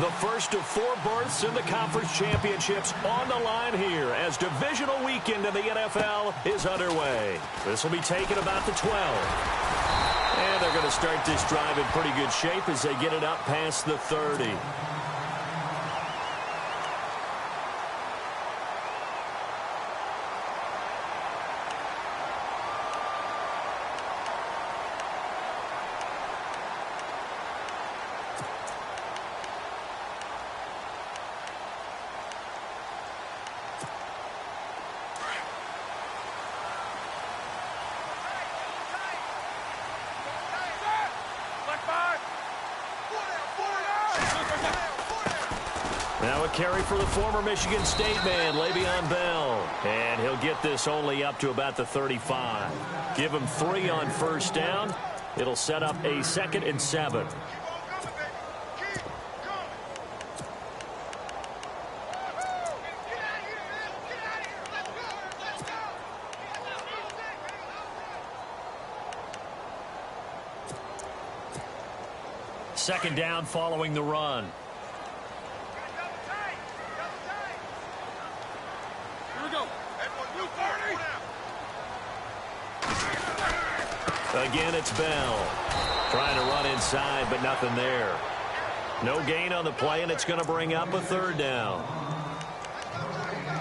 The first of 4 berths in the conference championships on the line here as divisional weekend in the NFL is underway. This will be taken about the 12. And they're going to start this drive in pretty good shape as they get it up past the 30. Now a carry for the former Michigan State man, Le'Veon Bell. And he'll get this only up to about the 35. Give him 3 on first down. It'll set up a 2nd and 7. Second down following the run. Again, it's Bell. Trying to run inside, but nothing there. No gain on the play, and it's going to bring up a 3rd down.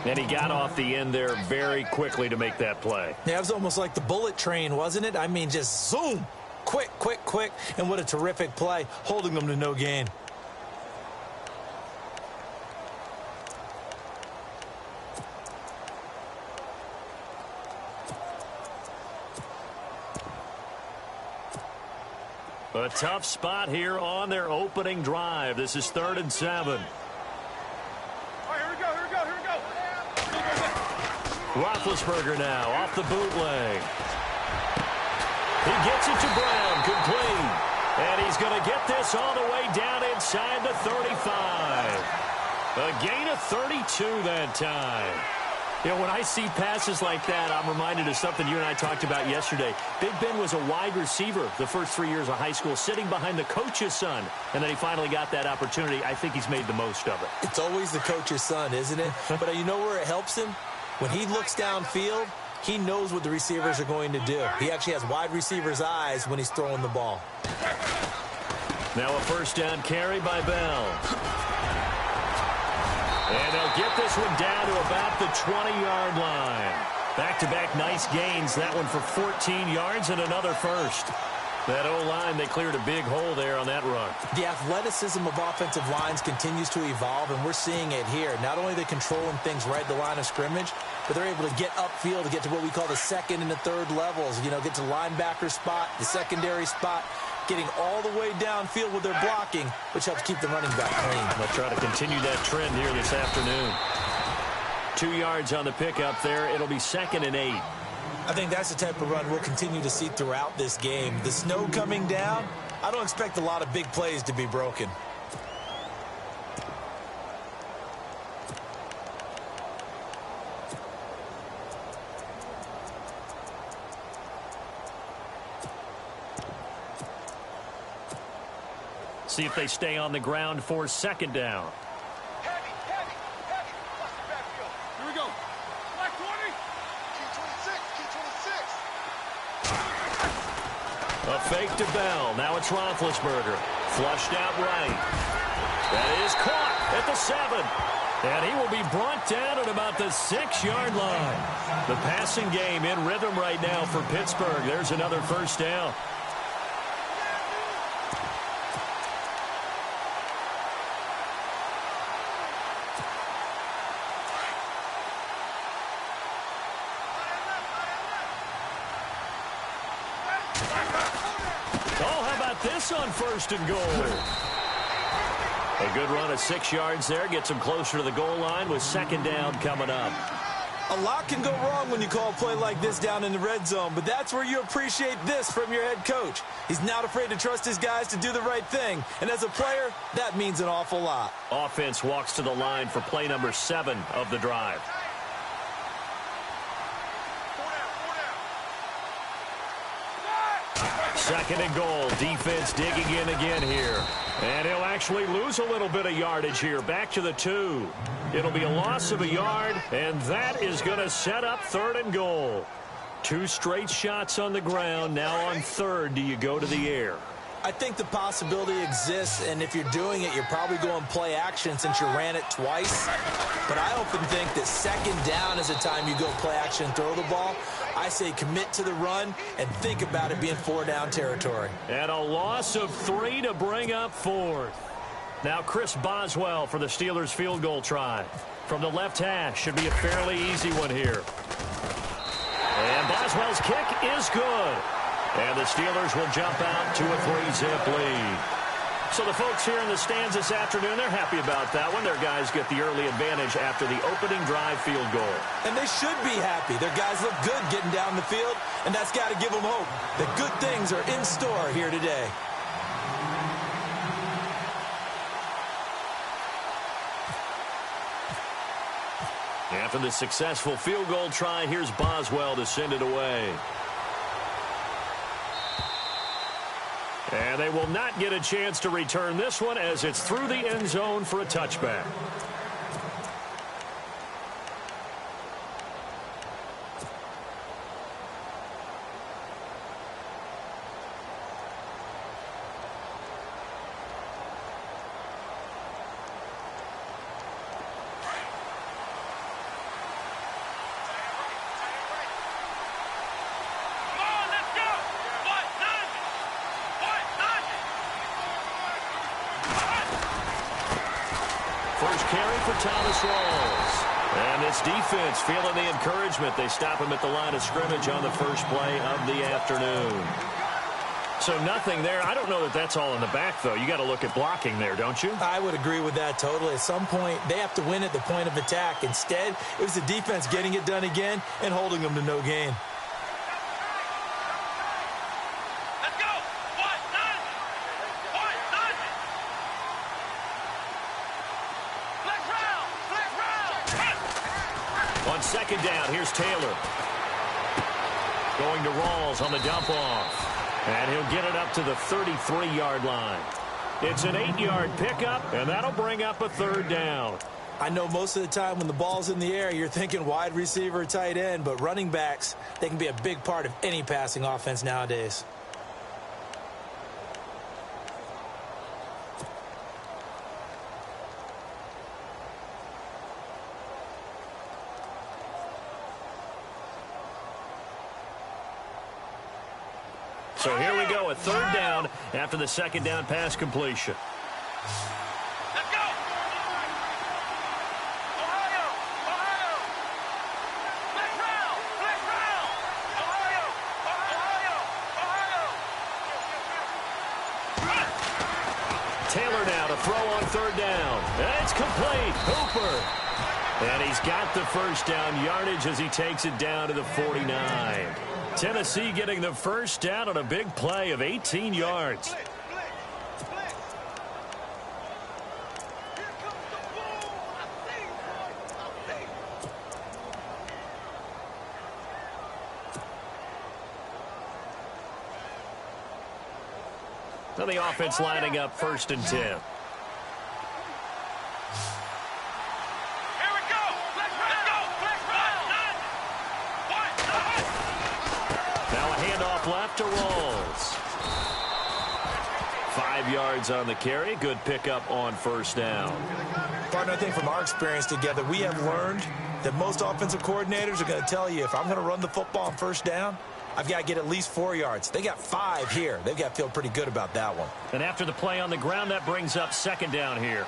And he got off the end there very quickly to make that play. Yeah, it was almost like the bullet train, wasn't it? I mean, just zoom. Quick, quick, quick. And what a terrific play, holding them to no gain. A tough spot here on their opening drive. This is 3rd and 7. All right, here we go. Roethlisberger now off the bootleg. He gets it to Brown, complete. And he's going to get this all the way down inside the 35. A gain of 32 that time. You know, when I see passes like that, I'm reminded of something you and I talked about yesterday. Big Ben was a wide receiver the first 3 years of high school, sitting behind the coach's son. And then he finally got that opportunity. I think he's made the most of it. It's always the coach's son, isn't it? But you know where it helps him? When he looks downfield, he knows what the receivers are going to do. He actually has wide receivers' eyes when he's throwing the ball. Now a first down carry by Bell. And they'll get this one down to about the 20-yard line. Back-to-back nice gains. That one for 14 yards and another first. That O-line, they cleared a big hole there on that run. The athleticism of offensive lines continues to evolve, and we're seeing it here. Not only are they controlling things right at the line of scrimmage, but they're able to get upfield to get to what we call the 2nd and the 3rd levels. You know, get to linebacker spot, the secondary spot, getting all the way downfield with their blocking, which helps keep the running back clean. They'll try to continue that trend here this afternoon. 2 yards on the pickup there. It'll be 2nd and 8. I think that's the type of run we'll continue to see throughout this game. The snow coming down, I don't expect a lot of big plays to be broken. See if they stay on the ground for 2nd down. Heavy. Watch the backfield. Here we go. Black 20. A fake to Bell. Now it's Roethlisberger. Flushed out right. That is caught at the 7. And he will be brought down at about the 6-yard line. The passing game in rhythm right now for Pittsburgh. There's another first down. This on 1st and goal. A good run of 6 yards there. Gets him closer to the goal line with 2nd down coming up. A lot can go wrong when you call a play like this down in the red zone, but that's where you appreciate this from your head coach. He's not afraid to trust his guys to do the right thing, and as a player, that means an awful lot. Offense walks to the line for play number 7 of the drive. Second and goal. Defense digging in again here. And he'll actually lose a little bit of yardage here. Back to the 2. It'll be a loss of a yard, and that is going to set up third and goal. 2 straight shots on the ground. Now on third, do you go to the air? I think the possibility exists, and if you're doing it, you're probably going play action since you ran it twice. But I often think that second down is the time you go play action and throw the ball. I say commit to the run and think about it being 4-down territory. And a loss of 3 to bring up fourth. Now Chris Boswell for the Steelers field goal try. From the left hash, should be a fairly easy one here. And Boswell's kick is good. And the Steelers will jump out to a 3-zip lead. So the folks here in the stands this afternoon, they're happy about that one. Their guys get the early advantage after the opening drive field goal. And they should be happy. Their guys look good getting down the field, and that's got to give them hope that good things are in store here today. After the successful field goal try, here's Boswell to send it away. And they will not get a chance to return this one as it's through the end zone for a touchback. First carry for Thomas Rawls. And this defense feeling the encouragement. They stop him at the line of scrimmage on the first play of the afternoon. So nothing there. I don't know that that's all in the back, though. You got to look at blocking there, don't you? I would agree with that totally. At some point, they have to win at the point of attack. Instead, it was the defense getting it done again and holding them to no gain. On second down, here's Taylor. Going to Rawls on the dump-off. And he'll get it up to the 33-yard line. It's an 8-yard pickup, and that'll bring up a third down. I know most of the time when the ball's in the air, you're thinking wide receiver, tight end, but running backs, they can be a big part of any passing offense nowadays. So here we go, a third down after the second down pass completion. Let's go! Ohio! Ohio! Let's round! Let's round! Ohio! Ohio! Ohio! Taylor now to throw on third down. And it's complete. Hooper. And he's got the first down yardage as he takes it down to the 49. Tennessee getting the first down on a big play of 18 yards. Now the offense lining up 1st and 10. Left to Rawls. 5 yards on the carry. Good pickup on first down. Partner, I think from our experience together, we have learned that most offensive coordinators are going to tell you if I'm going to run the football on first down, I've got to get at least 4 yards. They got 5 here. They've got to feel pretty good about that one. And after the play on the ground, that brings up second down here.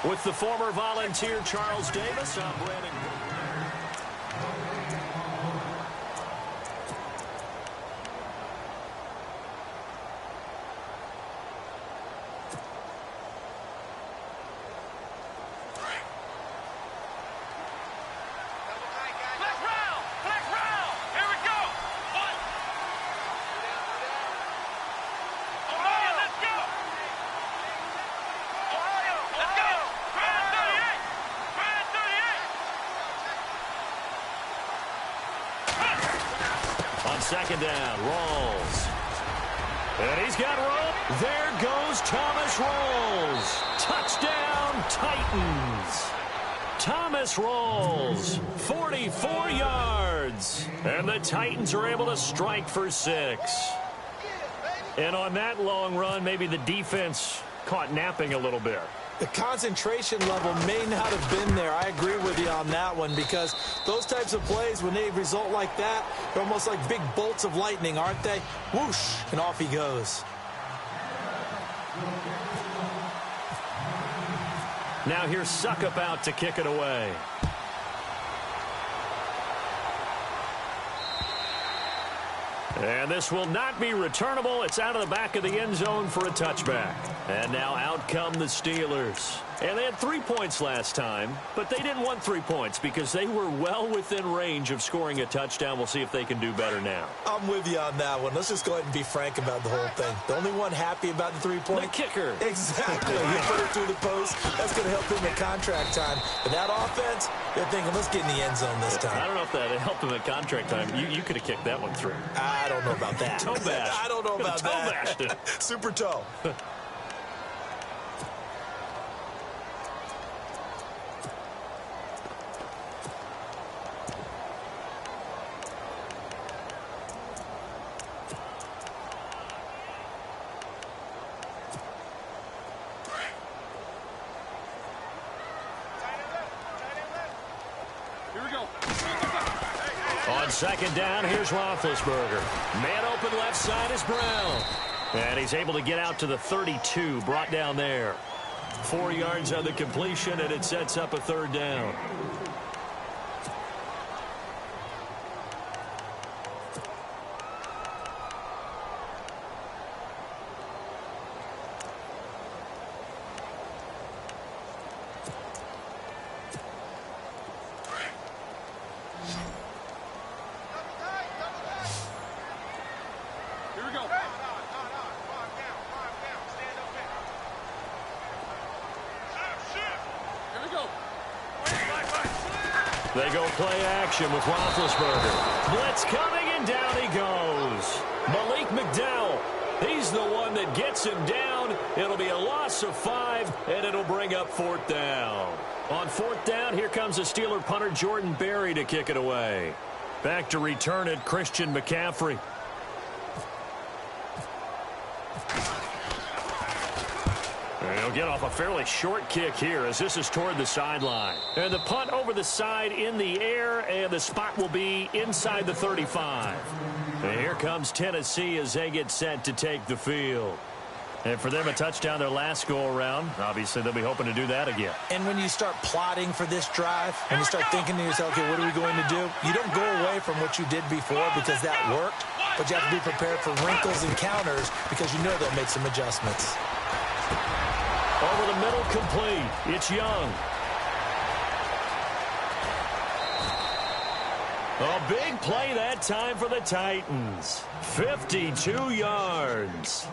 With the former Volunteer Charles Davis, I'm Brandon. Let's second down. Rawls. And he's got room. There goes Thomas Rawls. Touchdown, Titans. Thomas Rawls, 44 yards. And the Titans are able to strike for 6. And on that long run, maybe the defense caught napping a little bit. The concentration level may not have been there. I agree with you on that one, because those types of plays, when they result like that, they're almost like big bolts of lightning, aren't they? Whoosh, and off he goes. Now here's Suckup out to kick it away. And this will not be returnable. It's out of the back of the end zone for a touchback. And now out come the Steelers. And they had 3 points last time, but they didn't want 3 points because they were well within range of scoring a touchdown. We'll see if they can do better now. I'm with you on that one. Let's just go ahead and be frank about the whole thing. The only one happy about the 3-point? The kicker. Exactly. You put it through the post. That's going to help him in contract time. But that offense, they're thinking, let's get in the end zone this time. I don't know if that helped him at contract time. You could have kicked that one through. I don't know about that. Toe bash. I don't know about toe that. Bashed it. Super toe. On second down, here's Roethlisberger. Man open left side is Brown. And he's able to get out to the 32, brought down there. 4 yards on the completion, and it sets up a third down. They go play action with Roethlisberger. Blitz coming, and down he goes. Malik McDowell. He's the one that gets him down. It'll be a loss of 5, and it'll bring up fourth down. On fourth down, here comes the Steeler punter Jordan Berry to kick it away. Back to return it, Christian McCaffrey. He'll get off a fairly short kick here as this is toward the sideline. And the punt over the side in the air, and the spot will be inside the 35. And here comes Tennessee as they get set to take the field. And for them, a touchdown their last go-around. Obviously, they'll be hoping to do that again. And when you start plotting for this drive, and you start thinking to yourself, okay, what are we going to do? You don't go away from what you did before because that worked, but you have to be prepared for wrinkles and counters because you know they'll make some adjustments. Over the middle, complete. It's Young. A big play that time for the Titans. 52 yards.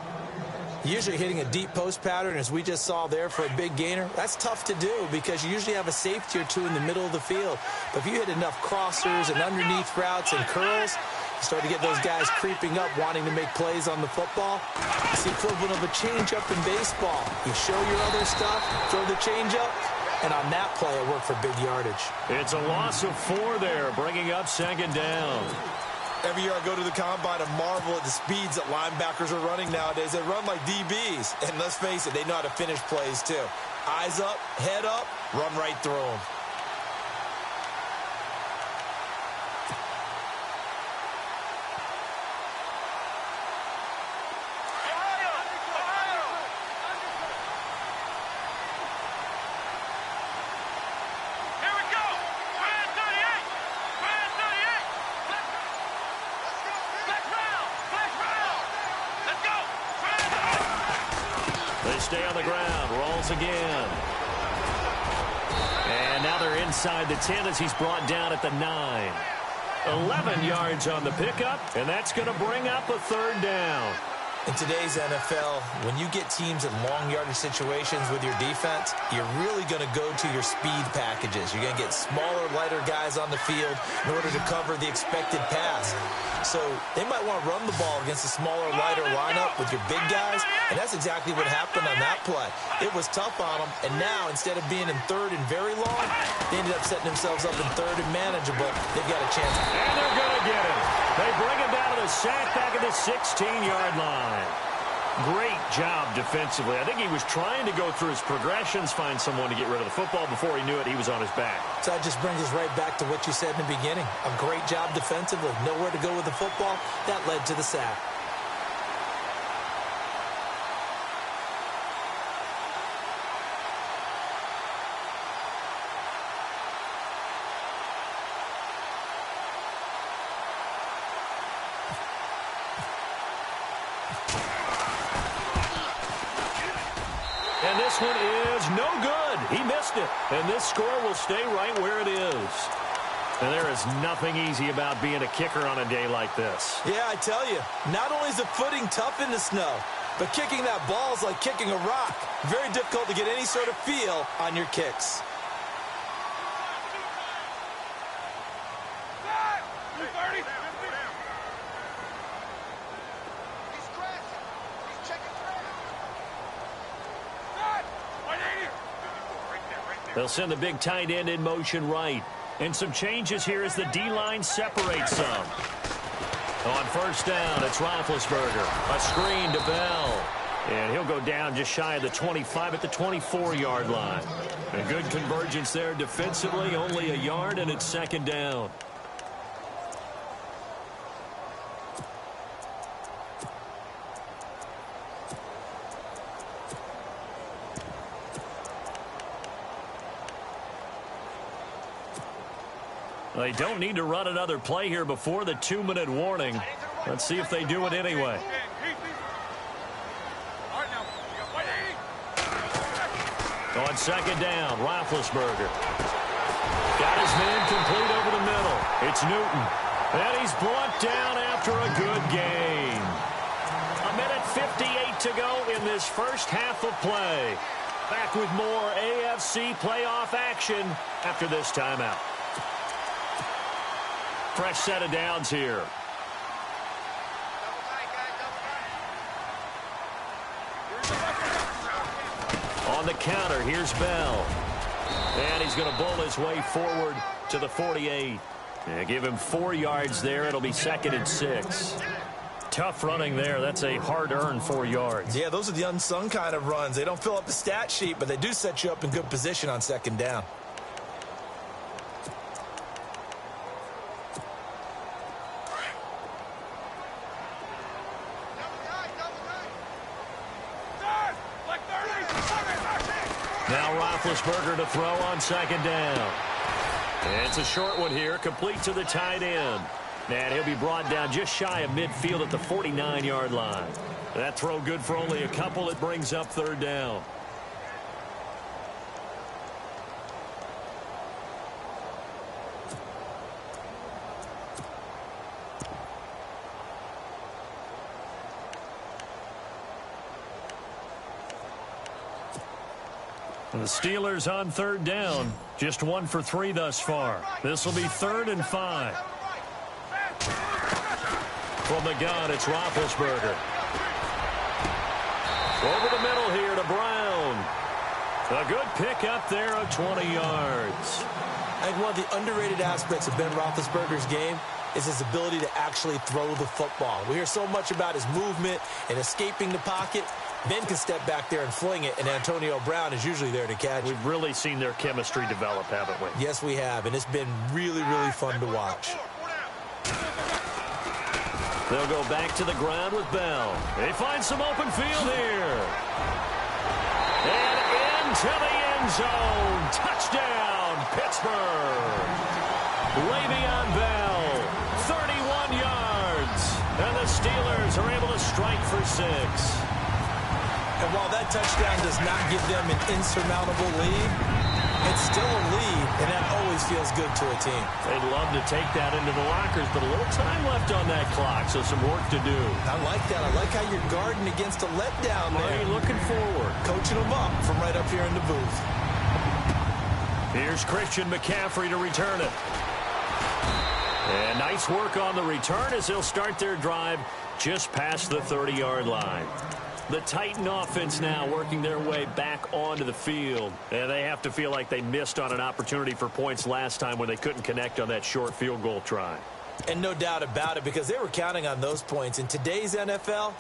Usually hitting a deep post pattern, as we just saw there for a big gainer, that's tough to do because you usually have a safety or two in the middle of the field. But if you hit enough crossers and underneath routes and curls, you start to get those guys creeping up, wanting to make plays on the football. It's the equivalent of a change-up in baseball. You show your other stuff, throw the change-up, and on that play, it worked for big yardage. It's a loss of 4 there, bringing up second down. Every year I go to the combine and marvel at the speeds that linebackers are running nowadays. They run like DBs. And let's face it, they know how to finish plays too. Eyes up, head up, run right through them. Stay on the ground. Rolls again. And now they're inside the 10 as he's brought down at the 9. 11 yards on the pickup, and that's going to bring up a third down. In today's NFL, when you get teams in long yardage situations with your defense, you're really going to go to your speed packages. You're going to get smaller, lighter guys on the field in order to cover the expected pass. So they might want to run the ball against a smaller, lighter lineup with your big guys, and that's exactly what happened on that play. It was tough on them, and now instead of being in third and very long, they ended up setting themselves up in third and manageable. They've got a chance. And they're going to get him. They bring him down to the sack back at the 16-yard line. Great job defensively. I think he was trying to go through his progressions, find someone to get rid of the football. Before he knew it, he was on his back. So that just brings us right back to what you said in the beginning. A great job defensively. Nowhere to go with the football. That led to the sack. And this one is no good. He missed it. And this score will stay right where it is. And there is nothing easy about being a kicker on a day like this. Yeah, I tell you, not only is the footing tough in the snow, but kicking that ball is like kicking a rock. Very difficult to get any sort of feel on your kicks. They'll send the big tight end in motion right. And some changes here as the D-line separates some. On first down, it's Roethlisberger. A screen to Bell. And he'll go down just shy of the 25 at the 24-yard line. A good convergence there defensively, only a yard, and it's second down. They don't need to run another play here before the 2-minute warning. Let's see if they do it anyway. On second down, Roethlisberger. Got his man complete over the middle. It's Newton. And he's brought down after a good gain. 1:58 to go in this first half of play. Back with more AFC playoff action after this timeout. Fresh set of downs here. On the counter, here's Bell. And he's going to bull his way forward to the 48. And give him 4 yards there. It'll be 2nd and 6. Tough running there. That's a hard-earned 4 yards. Yeah, those are the unsung kind of runs. They don't fill up the stat sheet, but they do set you up in good position on second down. Now Roethlisberger to throw on second down. And it's a short one here, complete to the tight end. And he'll be brought down just shy of midfield at the 49-yard line. That throw good for only a couple. It brings up third down. The Steelers on third down. Just 1 for 3 thus far. This will be 3rd and 5. From the gun, it's Roethlisberger. Over the middle here to Brown. A good pick up there of 20 yards. I think one of the underrated aspects of Ben Roethlisberger's game is his ability to actually throw the football. We hear so much about his movement and escaping the pocket. Ben can step back there and fling it, and Antonio Brown is usually there to catch it. We've really seen their chemistry develop, haven't we? Yes, we have, and it's been really, really fun to watch. They'll go back to the ground with Bell. They find some open field here. And into the end zone. Touchdown, Pittsburgh. Le'Veon Bell, 31 yards. And the Steelers are able to strike for 6. And while that touchdown does not give them an insurmountable lead, It's still a lead, and that always feels good to a team. They'd love to take that into the lockers, but a little time left on that clock, so some work to do. I like that. I like how you're guarding against a letdown there. Marty looking forward. Coaching them up from right up here in the booth. Here's Christian McCaffrey to return it. And nice work on the return as they'll start their drive just past the 30-yard line. The Titan offense now working their way back onto the field. And they have to feel like they missed on an opportunity for points last time when they couldn't connect on that short field goal try. And no doubt about it, because they were counting on those points. In today's NFL,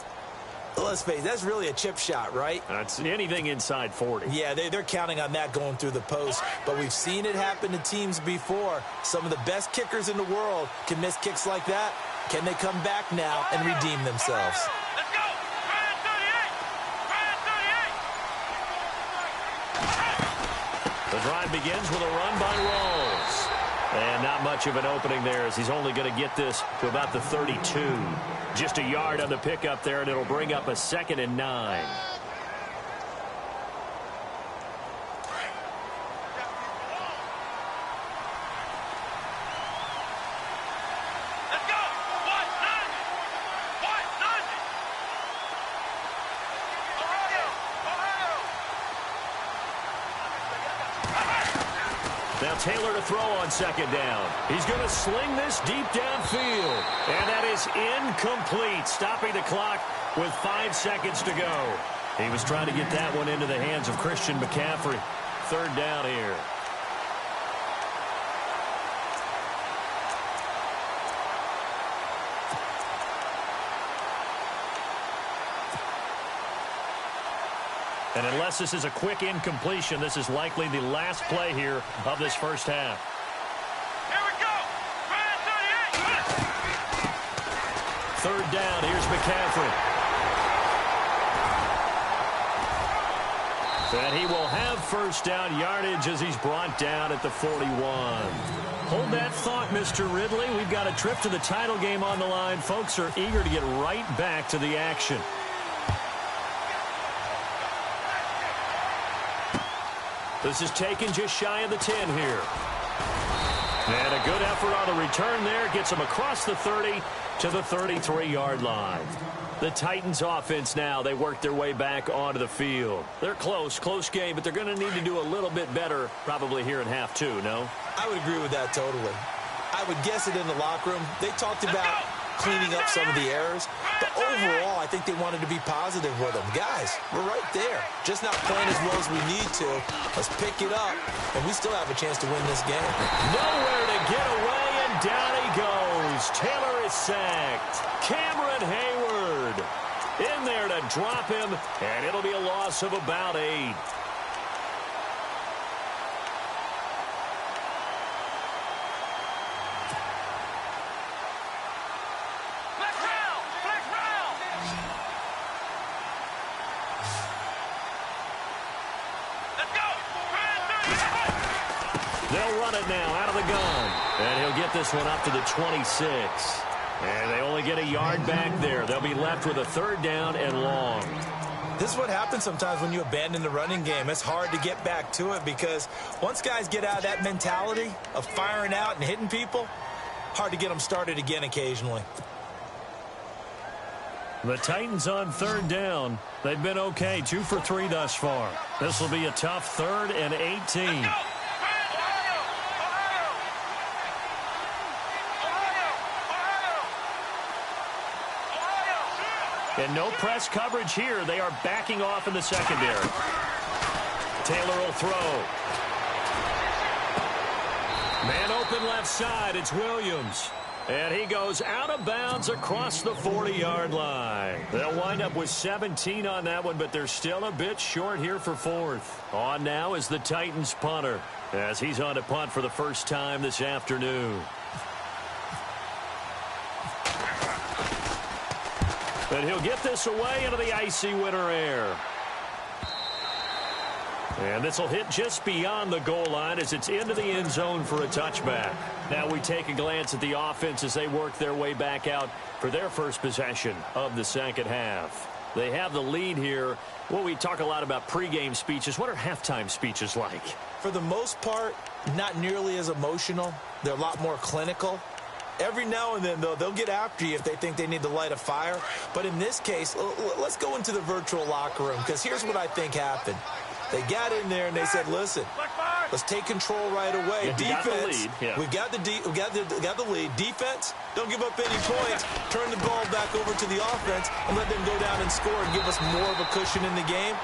let's face it, that's really a chip shot, right? That's anything inside 40. Yeah, they're counting on that going through the post. But we've seen it happen to teams before. Some of the best kickers in the world can miss kicks like that. Can they come back now and redeem themselves? Let's go! Ryan 38! Ryan 38! The drive begins with a run by Rawls. And not much of an opening there as he's only going to get this to about the 32. Just a yard on the pickup there, and it'll bring up a 2nd and 9. Let's go! What? None! What? None! Now Taylor to throw on 2nd down. He's going to sling this deep downfield. And that is incomplete, stopping the clock with 5 seconds to go. He was trying to get that one into the hands of Christian McCaffrey. 3rd down here. And unless this is a quick incompletion, this is likely the last play here of this first half. Here we go! Ryan 38! 3rd down, here's McCaffrey. And he will have first down yardage as he's brought down at the 41. Hold that thought, Mr. Ridley. We've got a trip to the title game on the line. Folks are eager to get right back to the action. This is taken just shy of the 10 here. And a good effort on the return there. Gets him across the 30 to the 33-yard line. The Titans offense now, they work their way back onto the field. They're close game, but they're going to need to do a little bit better probably here in half 2, no? I would agree with that totally. I would guess it in the locker room. They talked about cleaning up some of the errors, but overall, I think they wanted to be positive with them. Guys, we're right there. Just not playing as well as we need to. Let's pick it up, and we still have a chance to win this game. Nowhere to get away, and down he goes. Taylor is sacked. Cameron Hayward in there to drop him, and it'll be a loss of about 8. They'll run it now out of the gun. And he'll get this one up to the 26. And they only get a yard back there. They'll be left with a 3rd down and long. This is what happens sometimes when you abandon the running game. It's hard to get back to it because once guys get out of that mentality of firing out and hitting people, hard to get them started again occasionally. The Titans on 3rd down. They've been okay, 2 for 3 thus far. This will be a tough 3rd and 18. And no press coverage here. They are backing off in the secondary. Taylor will throw. Man open left side. It's Williams. And he goes out of bounds across the 40-yard line. They'll wind up with 17 on that one, but they're still a bit short here for 4th. On now is the Titans punter as he's on to punt for the first time this afternoon. And he'll get this away into the icy winter air. And this will hit just beyond the goal line as it's into the end zone for a touchback. Now we take a glance at the offense as they work their way back out for their first possession of the second half. They have the lead here. Well, we talk a lot about pregame speeches. What are halftime speeches like? For the most part, not nearly as emotional. They're a lot more clinical. Every now and then, though, they'll get after you if they think they need to light a fire. But in this case, let's go into the virtual locker room, because here's what I think happened. They got in there and they said, listen, let's take control right away. Yeah, Defense, we got the lead. Defense, don't give up any points. Turn the ball back over to the offense and let them go down and score and give us more of a cushion in the game.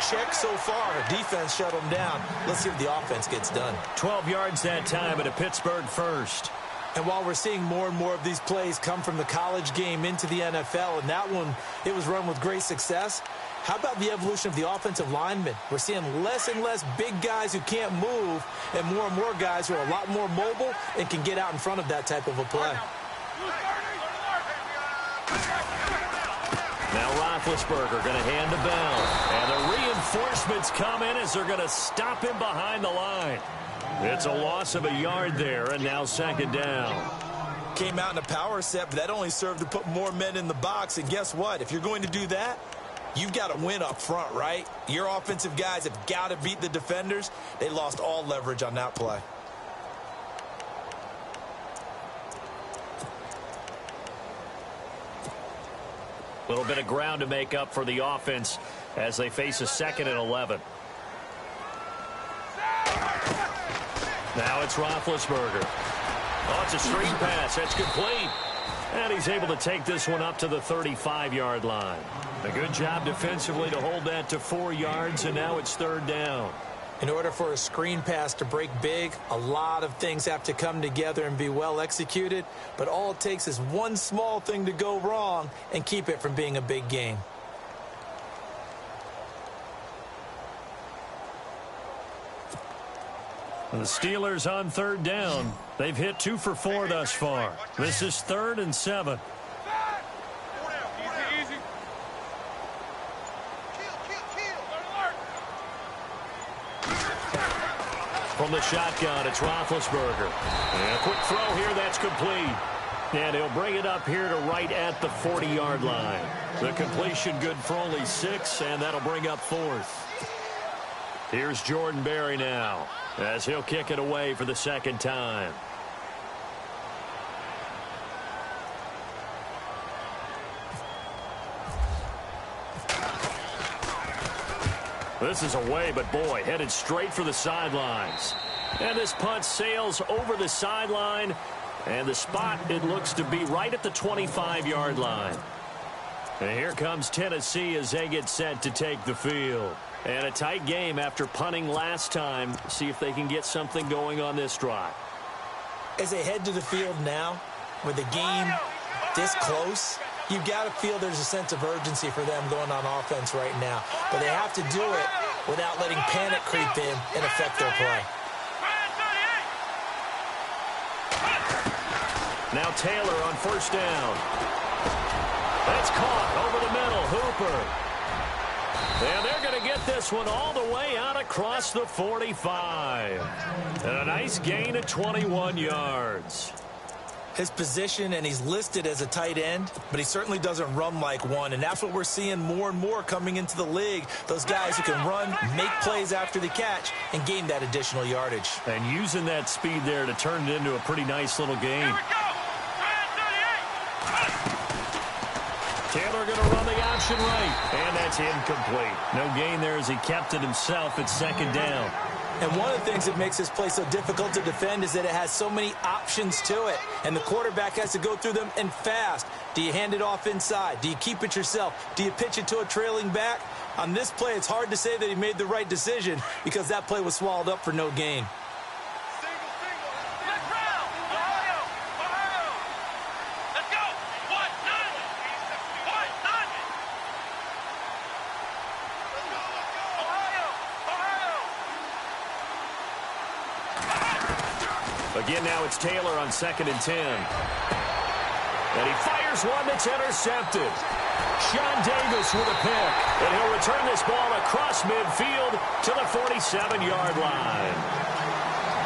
Check so far. Defense shut them down. Let's see if the offense gets done. 12 yards that time at a Pittsburgh first. And while we're seeing more and more of these plays come from the college game into the NFL, and that one, it was run with great success, how about the evolution of the offensive linemen? We're seeing less and less big guys who can't move and more guys who are a lot more mobile and can get out in front of that type of a play. Now Roethlisberger going to hand the bell. And the reinforcements come in as they're going to stop him behind the line. It's a loss of a yard there, and now second down. Came out in a power set, but that only served to put more men in the box. And guess what? If you're going to do that, you've got to win up front, right? Your offensive guys have got to beat the defenders. They lost all leverage on that play. A little bit of ground to make up for the offense as they face a 2nd and 11. Now it's Roethlisberger. Oh, it's a screen pass. That's complete. And he's able to take this one up to the 35-yard line. A good job defensively to hold that to 4 yards, and now it's third down. In order for a screen pass to break big, a lot of things have to come together and be well executed. But all it takes is one small thing to go wrong and keep it from being a big game. The Steelers on third down. They've hit 2 for 4 thus far. This is 3rd and 7. From the shotgun, it's Roethlisberger. And a quick throw here, that's complete. And he'll bring it up here to right at the 40-yard line. The completion good for only 6, and that'll bring up 4th. Here's Jordan Berry now, as he'll kick it away for the second time. This is away, but boy, headed straight for the sidelines. And this punt sails over the sideline, and the spot, it looks to be right at the 25-yard line. And here comes Tennessee as they get set to take the field. And a tight game after punting last time. See if they can get something going on this drive. As they head to the field now, with the game this close, you've got to feel there's a sense of urgency for them going on offense right now. But they have to do it without letting panic creep in and affect their play. Now Taylor on first down. That's caught over the middle. Hooper. And they're going to get this one all the way out across the 45. And a nice gain of 21 yards. His position, and he's listed as a tight end, but he certainly doesn't run like one. And that's what we're seeing more and more coming into the league. Those guys who can run, make plays after the catch, and gain that additional yardage. And using that speed there to turn it into a pretty nice little game. Taylor going to run the option right, and that's incomplete. No gain there as he kept it himself at second down. And one of the things that makes this play so difficult to defend is that it has so many options to it, and the quarterback has to go through them and fast. Do you hand it off inside? Do you keep it yourself? Do you pitch it to a trailing back? On this play, it's hard to say that he made the right decision because that play was swallowed up for no gain. Again, now it's Taylor on 2nd and 10. And he fires one that's intercepted. Sean Davis with a pick. And he'll return this ball across midfield to the 47-yard line.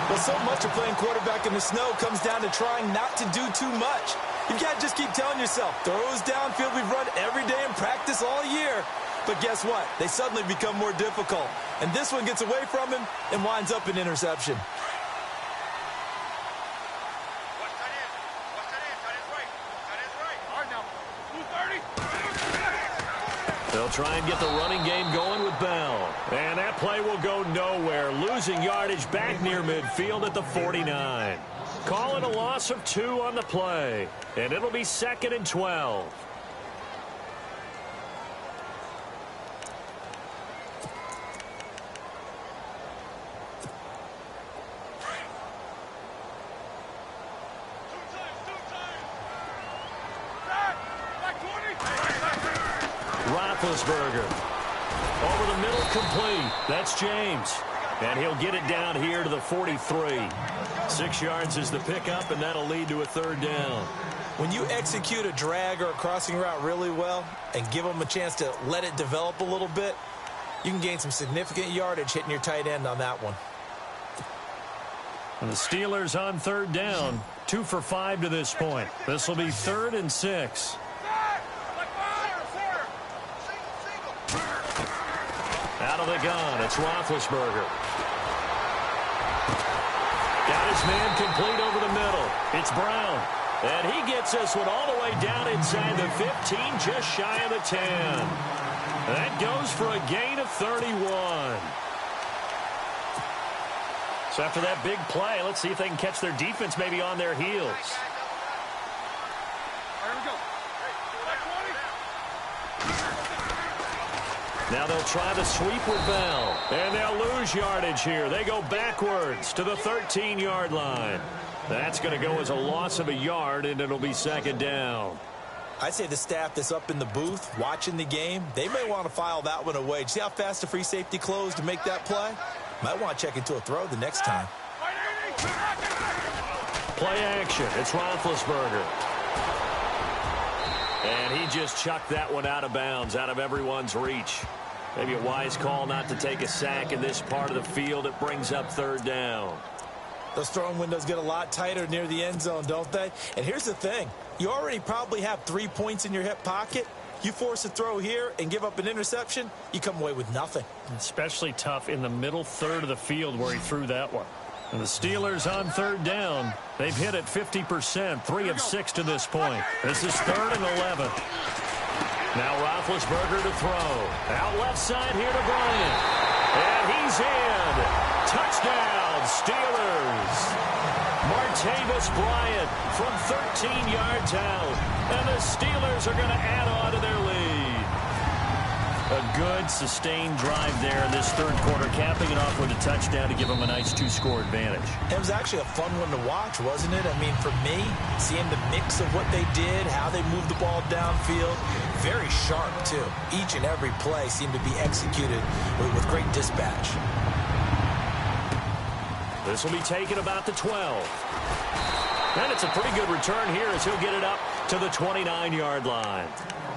Well, so much of playing quarterback in the snow comes down to trying not to do too much. You can't just keep telling yourself, throws downfield we've run every day in practice all year. But guess what? They suddenly become more difficult. And this one gets away from him and winds up an interception. They'll try and get the running game going with Bell. And that play will go nowhere. Losing yardage back near midfield at the 49. Call it a loss of 2 on the play. And it'll be 2nd and 12. Roethlisberger. Over the middle, complete. That's James. And he'll get it down here to the 43. 6 yards is the pickup, and that'll lead to a 3rd down. When you execute a drag or a crossing route really well and give them a chance to let it develop a little bit, you can gain some significant yardage hitting your tight end on that one. And the Steelers on 3rd down. 2 for 5 to this point. This will be 3rd and 6. Out of the gun, it's Roethlisberger. Got his man complete over the middle. It's Brown. And he gets this one all the way down inside the 15, just shy of the 10. That goes for a gain of 31. So after that big play, let's see if they can catch their defense maybe on their heels. Now they'll try the sweep with Bell. And they'll lose yardage here. They go backwards to the 13-yard line. That's going to go as a loss of a yard, and it'll be 2nd down. I'd say the staff that's up in the booth watching the game, they may want to file that one away. See how fast the free safety closed to make that play? Might want to check into a throw the next time. Play action. It's Roethlisberger. And he just chucked that one out of bounds, out of everyone's reach. Maybe a wise call not to take a sack in this part of the field. It brings up 3rd down. Those throwing windows get a lot tighter near the end zone, don't they? And here's the thing. You already probably have 3 points in your hip pocket. You force a throw here and give up an interception, you come away with nothing. Especially tough in the middle third of the field where he threw that one. And the Steelers on 3rd down. They've hit it 50%, 3 of 6 to this point. This is 3rd and 11. Now Roethlisberger to throw. Out left side here to Bryant. And he's in. Touchdown, Steelers. Martavis Bryant from 13 yards out. And the Steelers are going to add on to their lead. A good, sustained drive there in this 3rd quarter, capping it off with a touchdown to give them a nice 2-score advantage. It was actually a fun one to watch, wasn't it? I mean, for me, seeing the mix of what they did, how they moved the ball downfield, very sharp, too. Each and every play seemed to be executed with great dispatch. This will be taken about the 12. And it's a pretty good return here as he'll get it up to the 29-yard line.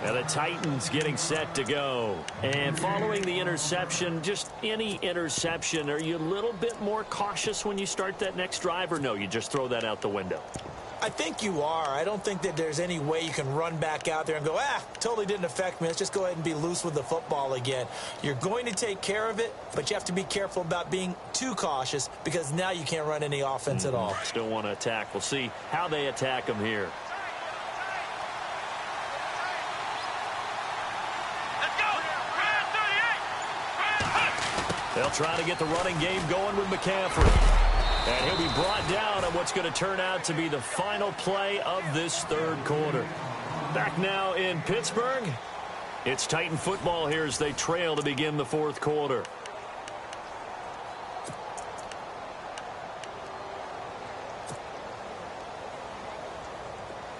Now the Titans getting set to go. And following the interception, just any interception, are you a little bit more cautious when you start that next drive, or no, you just throw that out the window? I think you are. I don't think that there's any way you can run back out there and go, totally didn't affect me. Let's just go ahead and be loose with the football again. You're going to take care of it, but you have to be careful about being too cautious because now you can't run any offense at all. Still want to attack. We'll see how they attack them here. They'll try to get the running game going with McCaffrey. And he'll be brought down on what's going to turn out to be the final play of this 3rd quarter. Back now in Pittsburgh. It's Titan football here as they trail to begin the 4th quarter.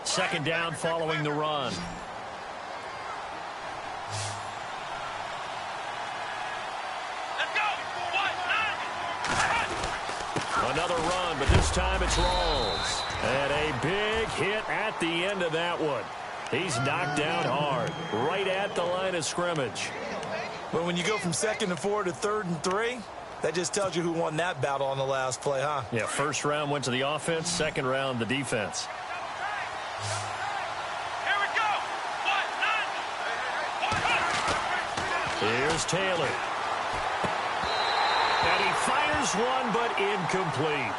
Second down following the run. Another run, but this time it's Rawls. And a big hit at the end of that one. He's knocked down hard, right at the line of scrimmage. Well, when you go from 2nd and 4 to 3rd and 3, that just tells you who won that battle on the last play, huh? Yeah, 1st round went to the offense, 2nd round the defense. Here's Taylor. And he fires one, but incomplete.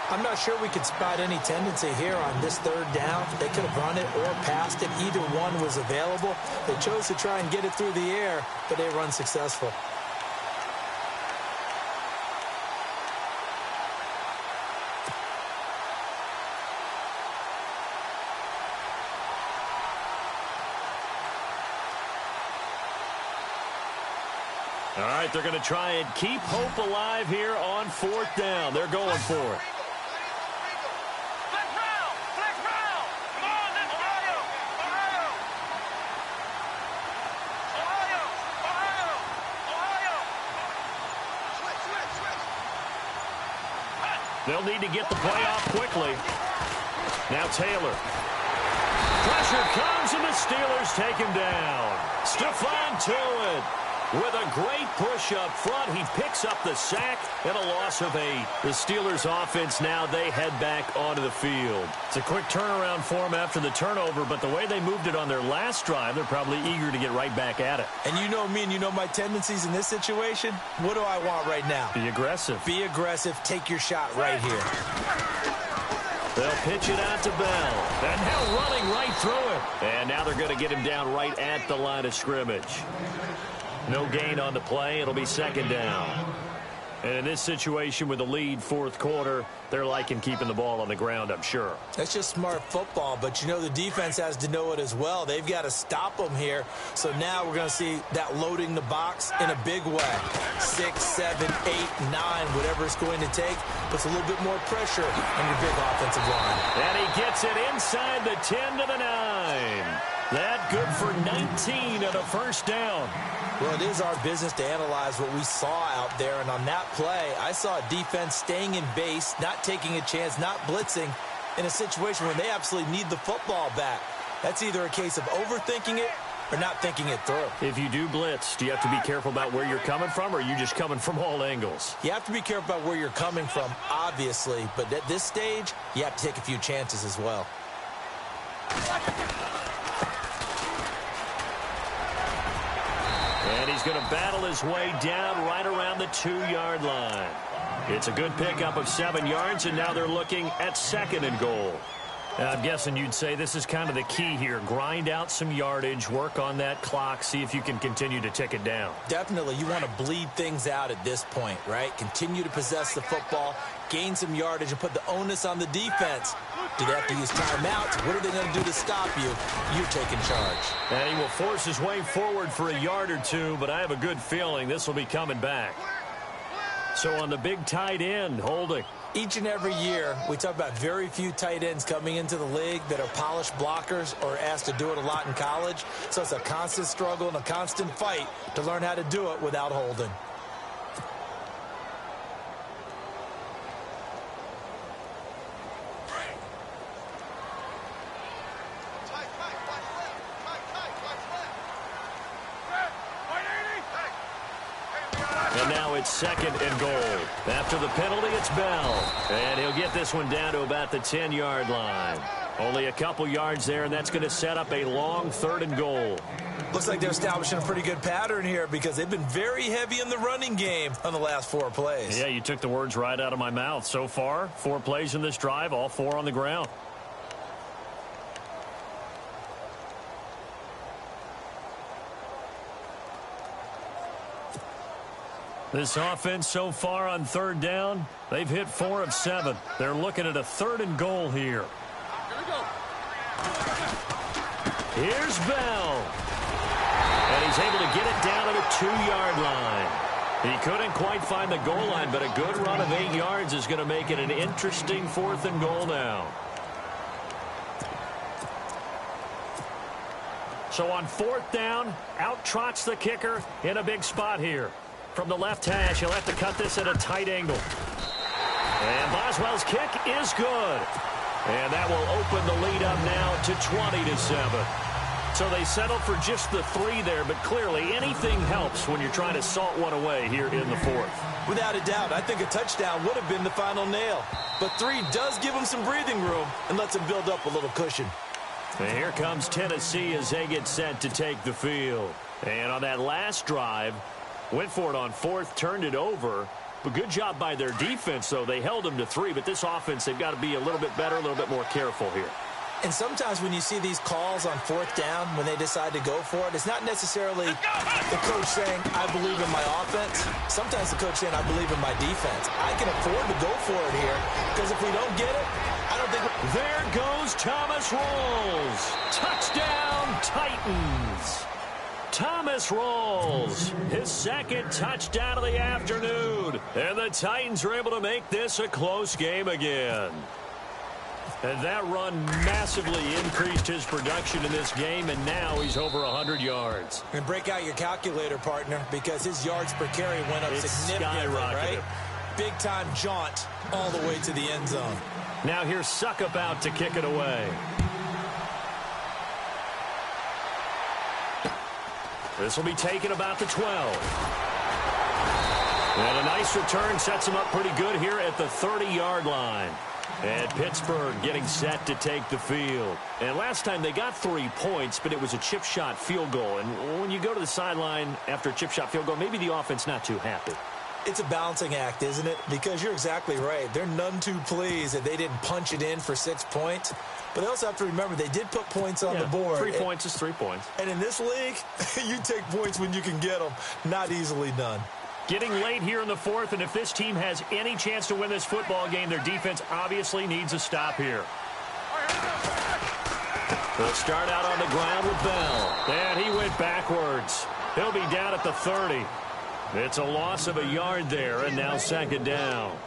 I'm not sure we could spot any tendency here on this third down. They could have run it or passed it. Either one was available. They chose to try and get it through the air, but they were unsuccessful. All right, they're going to try and keep hope alive here on fourth down. They're going for it. They'll need to get the play off quickly. Now Taylor. Pressure comes, and the Steelers take him down. Stephon Tuitt with a great push up front. He picks up the sack and a loss of 8. The Steelers offense now, they head back onto the field. It's a quick turnaround for them after the turnover, but the way they moved it on their last drive, they're probably eager to get right back at it. And you know me and you know my tendencies in this situation. What do I want right now? Be aggressive. Be aggressive. Take your shot right here. They'll pitch it out to Bell. And now running right through it. And now they're going to get him down right at the line of scrimmage. No gain on the play. It'll be second down. And in this situation with the lead fourth quarter, they're liking keeping the ball on the ground, I'm sure. That's just smart football, but you know the defense has to know it as well. They've got to stop them here. So now we're going to see that loading the box in a big way. 6, 7, 8, 9, whatever it's going to take, puts a little bit more pressure on your big offensive line. And he gets it inside the 10 to the 9. That good for 19 and a first down. Well, it is our business to analyze what we saw out there, and on that play, I saw a defense staying in base, not taking a chance, not blitzing, in a situation where they absolutely need the football back. That's either a case of overthinking it or not thinking it through. If you do blitz, do you have to be careful about where you're coming from, or are you just coming from all angles? You have to be careful about where you're coming from, obviously, but at this stage, you have to take a few chances as well. And he's going to battle his way down right around the 2-yard line. It's a good pickup of 7 yards, and now they're looking at second and goal. Now, I'm guessing you'd say this is kind of the key here. Grind out some yardage, work on that clock, see if you can continue to tick it down. Definitely. You want to bleed things out at this point, right? Continue to possess the football, gain some yardage, and put the onus on the defense. Do they have to use timeouts? What are they going to do to stop you? You're taking charge. And he will force his way forward for a yard or two, but I have a good feeling this will be coming back. So on the big tight end, holding. Each and every year, we talk about very few tight ends coming into the league that are polished blockers or asked to do it a lot in college. So it's a constant struggle and a constant fight to learn how to do it without holding. And now it's second and goal. After the penalty, it's Bell. And he'll get this one down to about the 10-yard line. Only a couple yards there, and that's going to set up a long third and goal. Looks like they're establishing a pretty good pattern here because they've been very heavy in the running game on the last 4 plays. Yeah, you took the words right out of my mouth. So far, 4 plays in this drive, all 4 on the ground. This offense so far on third down, they've hit 4 of 7. They're looking at a third and goal here. Here's Bell. And he's able to get it down to the 2-yard line. He couldn't quite find the goal line, but a good run of 8 yards is going to make it an interesting 4th and goal now. So on 4th down, out trots the kicker in a big spot here. From the left hash, he'll have to cut this at a tight angle. And Boswell's kick is good. And that will open the lead up now to 20-7. So they settled for just the 3 there, but clearly anything helps when you're trying to salt one away here in the 4th. Without a doubt, I think a touchdown would have been the final nail. But 3 does give them some breathing room and lets them build up a little cushion. And here comes Tennessee as they get set to take the field. And on that last drive, went for it on fourth, turned it over. But good job by their defense, though. They held them to 3, but this offense, they've got to be a little bit better, a little bit more careful here. And sometimes when you see these calls on fourth down, when they decide to go for it, it's not necessarily the coach saying, I believe in my offense. Sometimes the coach saying, I believe in my defense. I can afford to go for it here, because if we don't get it, I don't think... There goes Thomas Rawls. Touchdown, Titans. Thomas Rawls, his second touchdown of the afternoon. And the Titans are able to make this a close game again. And that run massively increased his production in this game, and now he's over 100 yards. And break out your calculator, partner, because his yards per carry went up significantly, right? Big-time jaunt all the way to the end zone. Now here's Suckup out to kick it away. This will be taken about the 12. And a nice return sets him up pretty good here at the 30-yard line. And Pittsburgh getting set to take the field. And last time they got 3 points, but it was a chip shot field goal. And when you go to the sideline after a chip shot field goal, maybe the offense not too happy. It's a balancing act, isn't it? Because you're exactly right. They're none too pleased that they didn't punch it in for 6 points. But they also have to remember they did put points on the board. 3 points is 3 points. And in this league, you take points when you can get them. Not easily done. Getting late here in the fourth, and if this team has any chance to win this football game, their defense obviously needs a stop here. They'll start out on the ground with Bell. And he went backwards. He'll be down at the 30. It's a loss of a yard there, and now second down.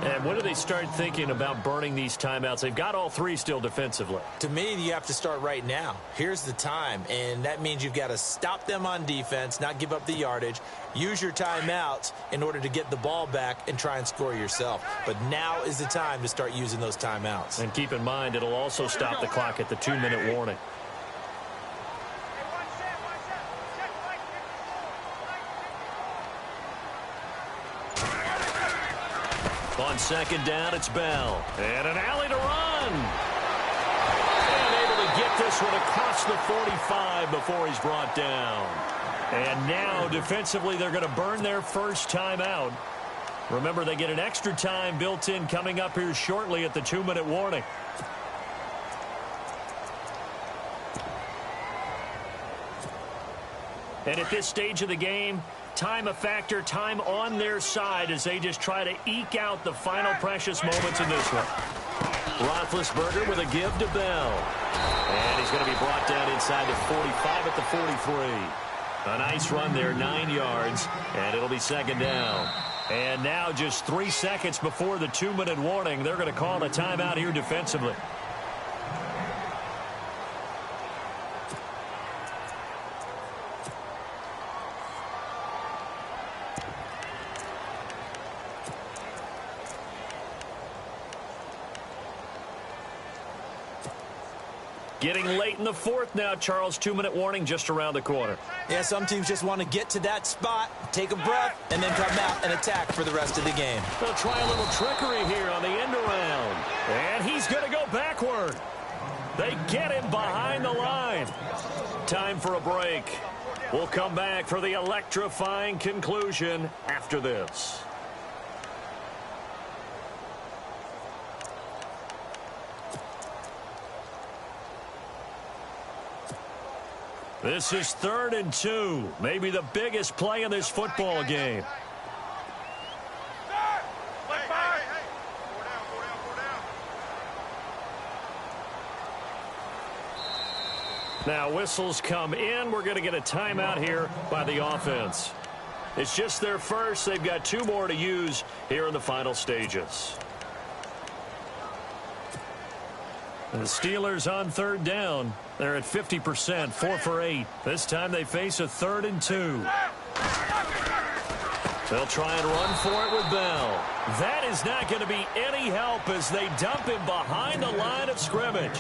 And when do they start thinking about burning these timeouts? They've got all 3 still defensively. To me, you have to start right now. Here's the time, and that means you've got to stop them on defense, not give up the yardage, use your timeouts in order to get the ball back and try and score yourself. But now is the time to start using those timeouts. And keep in mind, it'll also stop the clock at the 2-minute warning. On second down, it's Bell. And an alley to run. And able to get this one across the 45 before he's brought down. And now, defensively, they're going to burn their first timeout. Remember, they get an extra time built in coming up here shortly at the 2-minute warning. And at this stage of the game, time a factor, time on their side as they just try to eke out the final precious moments in this one. Roethlisberger with a give to Bell. And he's going to be brought down inside the 45 at the 43. A nice run there, 9 yards, and it'll be second down. And now just 3 seconds before the 2-minute warning, they're going to call a timeout here defensively. Getting late in the fourth now, Charles. 2-minute warning just around the corner. Yeah, some teams just want to get to that spot, take a breath, and then come out and attack for the rest of the game. They'll try a little trickery here on the end around. And he's going to go backward. They get him behind the line. Time for a break. We'll come back for the electrifying conclusion after this. This is 3rd and 2. Maybe the biggest play in this football game. Now whistles come in. We're going to get a timeout here by the offense. It's just their first. They've got 2 more to use here in the final stages. And the Steelers on 3rd down. They're at 50%, 4 for 8. This time they face a 3rd and 2. They'll try and run for it with Bell. That is not going to be any help as they dump him behind the line of scrimmage.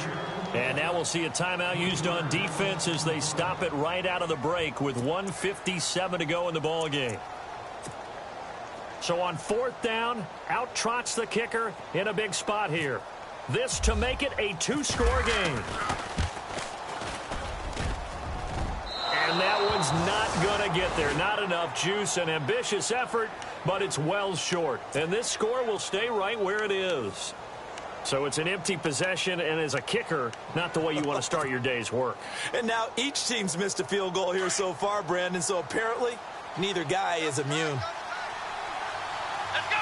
And now we'll see a timeout used on defense as they stop it right out of the break with 1:57 to go in the ball game. So on 4th down, out trots the kicker in a big spot here. This to make it a 2-score game. And And that one's not going to get there. Not enough juice. An ambitious effort, but it's well short. And this score will stay right where it is. So it's an empty possession, and as a kicker, not the way you want to start your day's work. And now each team's missed a field goal here so far, Brandon, so apparently neither guy is immune. Let's go.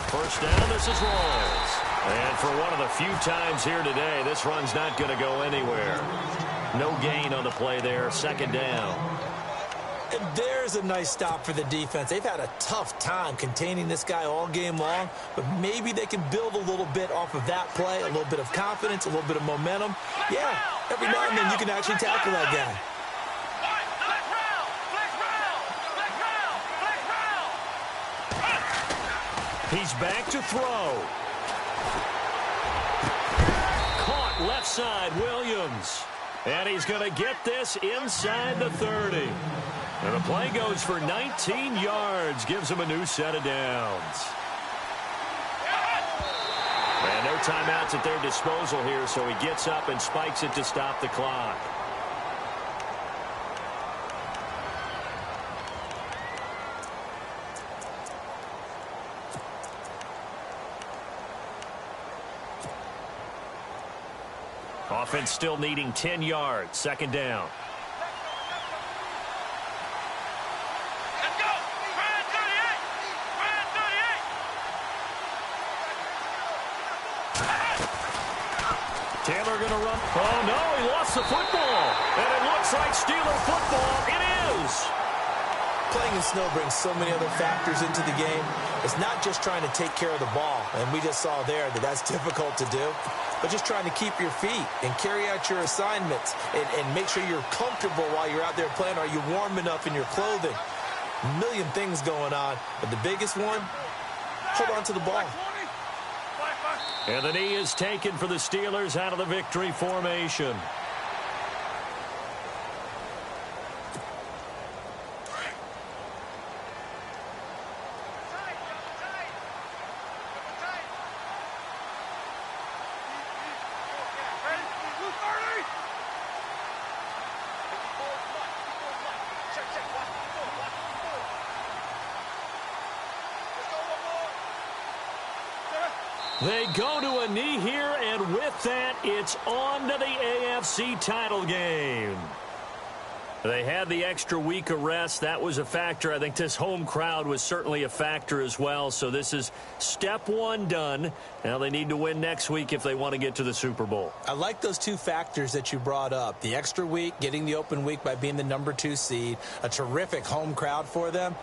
First down, this is Rawls. And for one of the few times here today, this run's not going to go anywhere. No gain on the play there, second down. And there's a nice stop for the defense. They've had a tough time containing this guy all game long, but maybe they can build a little bit off of that play, a little bit of confidence, a little bit of momentum. Yeah, every now and then you can actually tackle that guy. He's back to throw. Caught left side, Williams. And he's going to get this inside the 30. And the play goes for 19 yards. Gives him a new set of downs. And no timeouts at their disposal here, so he gets up and spikes it to stop the clock. Offense still needing 10 yards. Second down. Let's go. Ryan 38. Ryan 38. Taylor going to run. Oh, no, he lost the football. And it looks like Steeler football. It is. Playing in snow brings so many other factors into the game. It's not just trying to take care of the ball, and we just saw there that that's difficult to do, but just trying to keep your feet and carry out your assignments and make sure you're comfortable while you're out there playing. Are you warm enough in your clothing? A million things going on, but the biggest one, hold on to the ball. And the knee is taken for the Steelers out of the victory formation. They go to a knee here, and with that, it's on to the AFC title game. They had the extra week of rest. That was a factor. I think this home crowd was certainly a factor as well. So this is step one done. Now they need to win next week if they want to get to the Super Bowl. I like those two factors that you brought up. The extra week, getting the open week by being the number 2 seed, a terrific home crowd for them,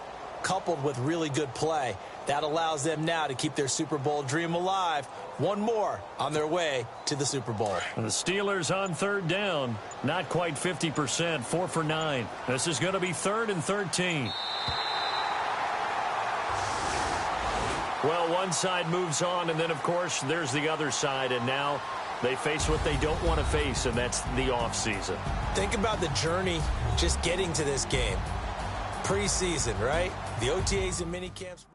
coupled with really good play. That allows them now to keep their Super Bowl dream alive. One more on their way to the Super Bowl. The Steelers on third down. Not quite 50%, 4 for 9. This is going to be 3rd and 13. Well, one side moves on, and then, of course, there's the other side, and now they face what they don't want to face, and that's the offseason. Think about the journey just getting to this game. Preseason, right? The OTAs and minicamps.